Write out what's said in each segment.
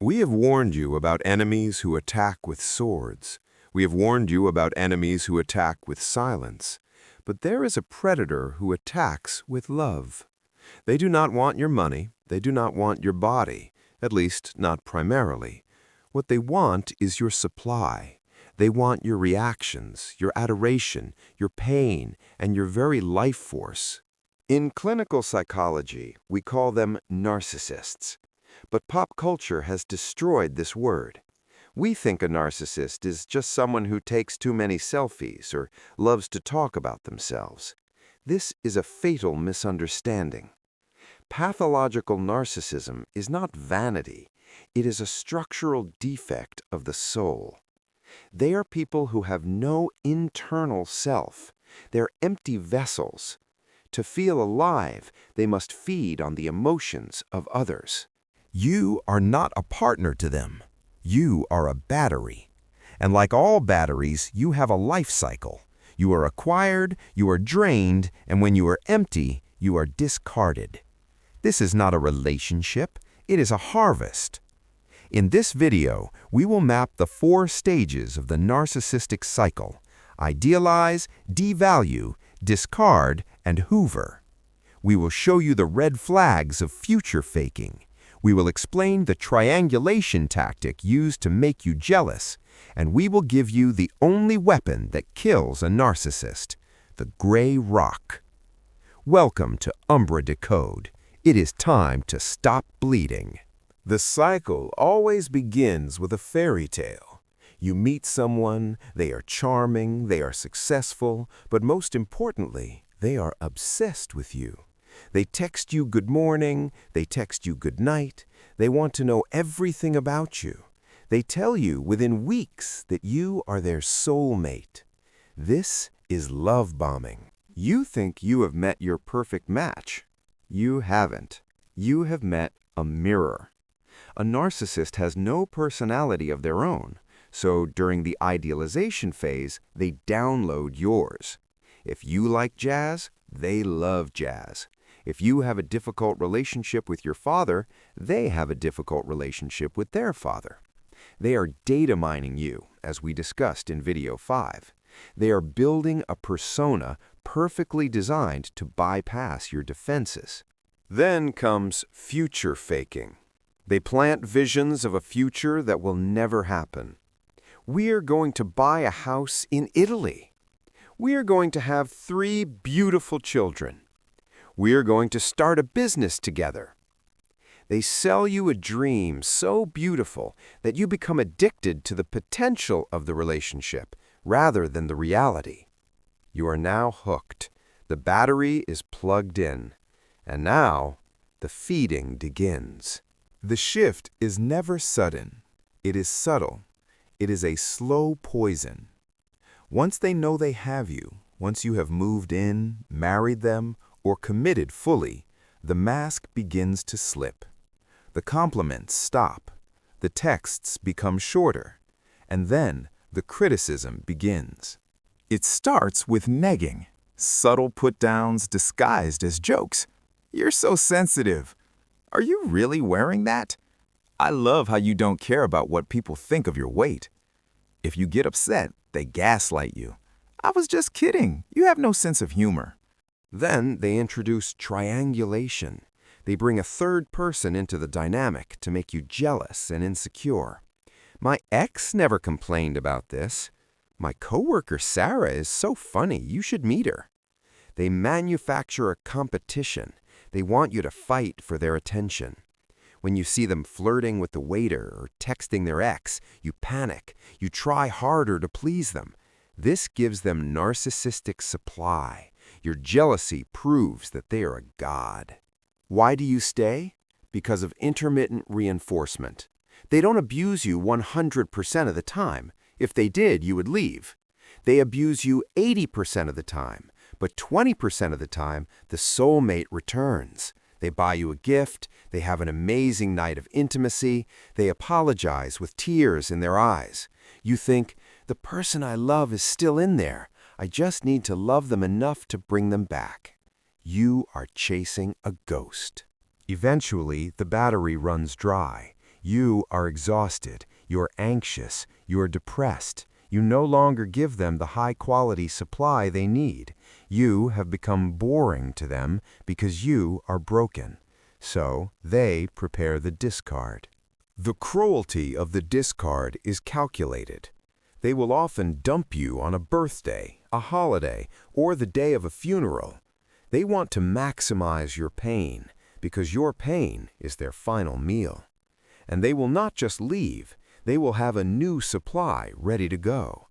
We have warned you about enemies who attack with swords. We have warned you about enemies who attack with silence. But there is a predator who attacks with love. They do not want your money. They do not want your body, at least not primarily. What they want is your supply. They want your reactions, your adoration, your pain, and your very life force. In clinical psychology, we call them narcissists. But pop culture has destroyed this word. We think a narcissist is just someone who takes too many selfies or loves to talk about themselves. This is a fatal misunderstanding. Pathological narcissism is not vanity. It is a structural defect of the soul. They are people who have no internal self. They're empty vessels. To feel alive, they must feed on the emotions of others. You are not a partner to them. You are a battery. And like all batteries, you have a life cycle. You are acquired, you are drained, and when you are empty, you are discarded. This is not a relationship, it is a harvest. In this video, we will map the 4 stages of the narcissistic cycle: idealize, devalue, discard, and hoover. We will show you the red flags of future faking. We will explain the triangulation tactic used to make you jealous, and we will give you the only weapon that kills a narcissist, the gray rock. Welcome to Umbra Decode. It is time to stop bleeding. The cycle always begins with a fairy tale. You meet someone, they are charming, they are successful, but most importantly, they are obsessed with you. They text you good morning, they text you good night, they want to know everything about you. They tell you within weeks that you are their soulmate. This is love bombing. You think you have met your perfect match. You haven't. You have met a mirror. A narcissist has no personality of their own, so during the idealization phase, they download yours. If you like jazz, they love jazz. If you have a difficult relationship with your father, they have a difficult relationship with their father. They are data mining you, as we discussed in video 5. They are building a persona perfectly designed to bypass your defenses. Then comes future faking. They plant visions of a future that will never happen. We are going to buy a house in Italy. We are going to have 3 beautiful children. We are going to start a business together. They sell you a dream so beautiful that you become addicted to the potential of the relationship rather than the reality. You are now hooked. The battery is plugged in. And now, the feeding begins. The shift is never sudden. It is subtle. It is a slow poison. Once they know they have you, once you have moved in, married them, or committed fully, the mask begins to slip. The compliments stop. The texts become shorter. And then the criticism begins. It starts with negging, subtle put-downs disguised as jokes. You're so sensitive. Are you really wearing that? I love how you don't care about what people think of your weight. If you get upset, they gaslight you. I was just kidding. You have no sense of humor. Then they introduce triangulation. They bring a third person into the dynamic to make you jealous and insecure. My ex never complained about this. My coworker Sarah is so funny, you should meet her. They manufacture a competition. They want you to fight for their attention. When you see them flirting with the waiter or texting their ex, you panic. You try harder to please them. This gives them narcissistic supply. Your jealousy proves that they are a god. Why do you stay? Because of intermittent reinforcement. They don't abuse you 100% of the time. If they did, you would leave. They abuse you 80% of the time, but 20% of the time, the soulmate returns. They buy you a gift, they have an amazing night of intimacy, they apologize with tears in their eyes. You think, the person I love is still in there. I just need to love them enough to bring them back. You are chasing a ghost. Eventually, the battery runs dry. You are exhausted, you're anxious, you're depressed. You no longer give them the high-quality supply they need. You have become boring to them because you are broken. So they prepare the discard. The cruelty of the discard is calculated. They will often dump you on a birthday, a holiday, or the day of a funeral. They want to maximize your pain because your pain is their final meal. And they will not just leave, they will have a new supply ready to go.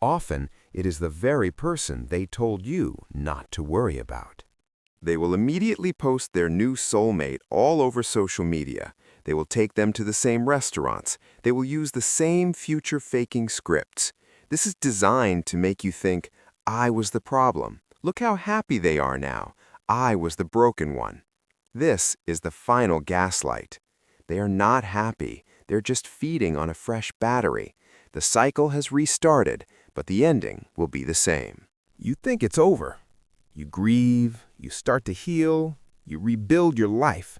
Often, it is the very person they told you not to worry about. They will immediately post their new soulmate all over social media. They will take them to the same restaurants. They will use the same future-faking scripts. This is designed to make you think, I was the problem. Look how happy they are now. I was the broken one. This is the final gaslight. They are not happy. They're just feeding on a fresh battery. The cycle has restarted, but the ending will be the same. You think it's over. You grieve, you start to heal, you rebuild your life.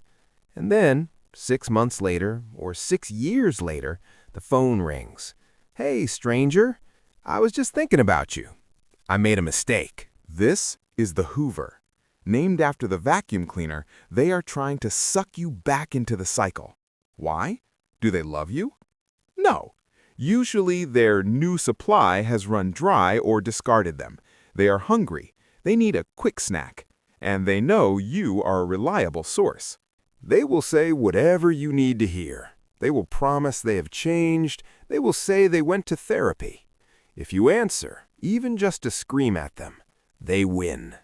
And then, 6 months later, or 6 years later, the phone rings. Hey, stranger, I was just thinking about you. I made a mistake. This is the Hoover. Named after the vacuum cleaner, they are trying to suck you back into the cycle. Why? Do they love you? No. Usually their new supply has run dry or discarded them. They are hungry. They need a quick snack. And they know you are a reliable source. They will say whatever you need to hear. They will promise they have changed. They will say they went to therapy. If you answer, even just to scream at them, they win.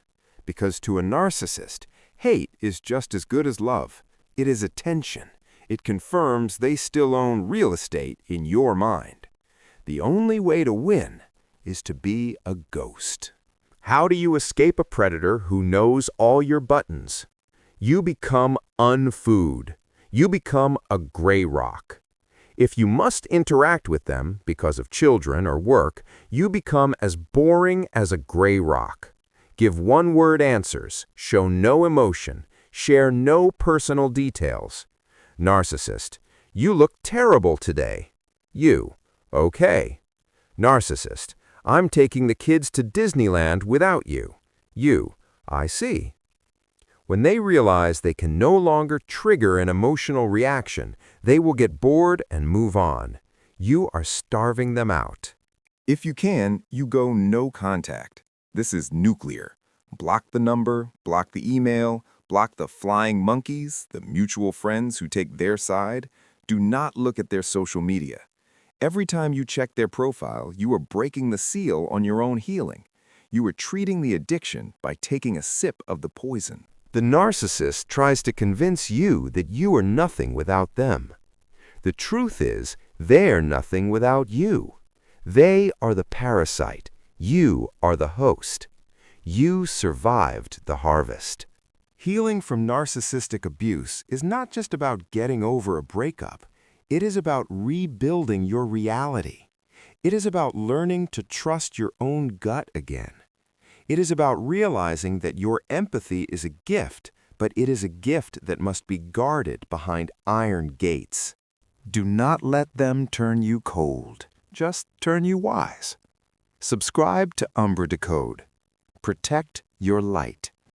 Because to a narcissist, hate is just as good as love. It is attention. It confirms they still own real estate in your mind. The only way to win is to be a ghost. How do you escape a predator who knows all your buttons? You become unfood. You become a gray rock. If you must interact with them because of children or work, you become as boring as a gray rock. Give one-word answers, show no emotion, share no personal details. Narcissist, you look terrible today. You, okay. Narcissist, I'm taking the kids to Disneyland without you. You, I see. When they realize they can no longer trigger an emotional reaction, they will get bored and move on. You are starving them out. If you can, you go no contact. This is nuclear. Block the number, block the email, block the flying monkeys, the mutual friends who take their side. Do not look at their social media. Every time you check their profile, you are breaking the seal on your own healing. You are treating the addiction by taking a sip of the poison. The narcissist tries to convince you that you are nothing without them. The truth is, they're nothing without you. They are the parasite. You are the host. You survived the harvest. Healing from narcissistic abuse is not just about getting over a breakup. It is about rebuilding your reality. It is about learning to trust your own gut again. It is about realizing that your empathy is a gift, but it is a gift that must be guarded behind iron gates. Do not let them turn you cold. Just turn you wise. Subscribe to Umbra Decode. Protect your light.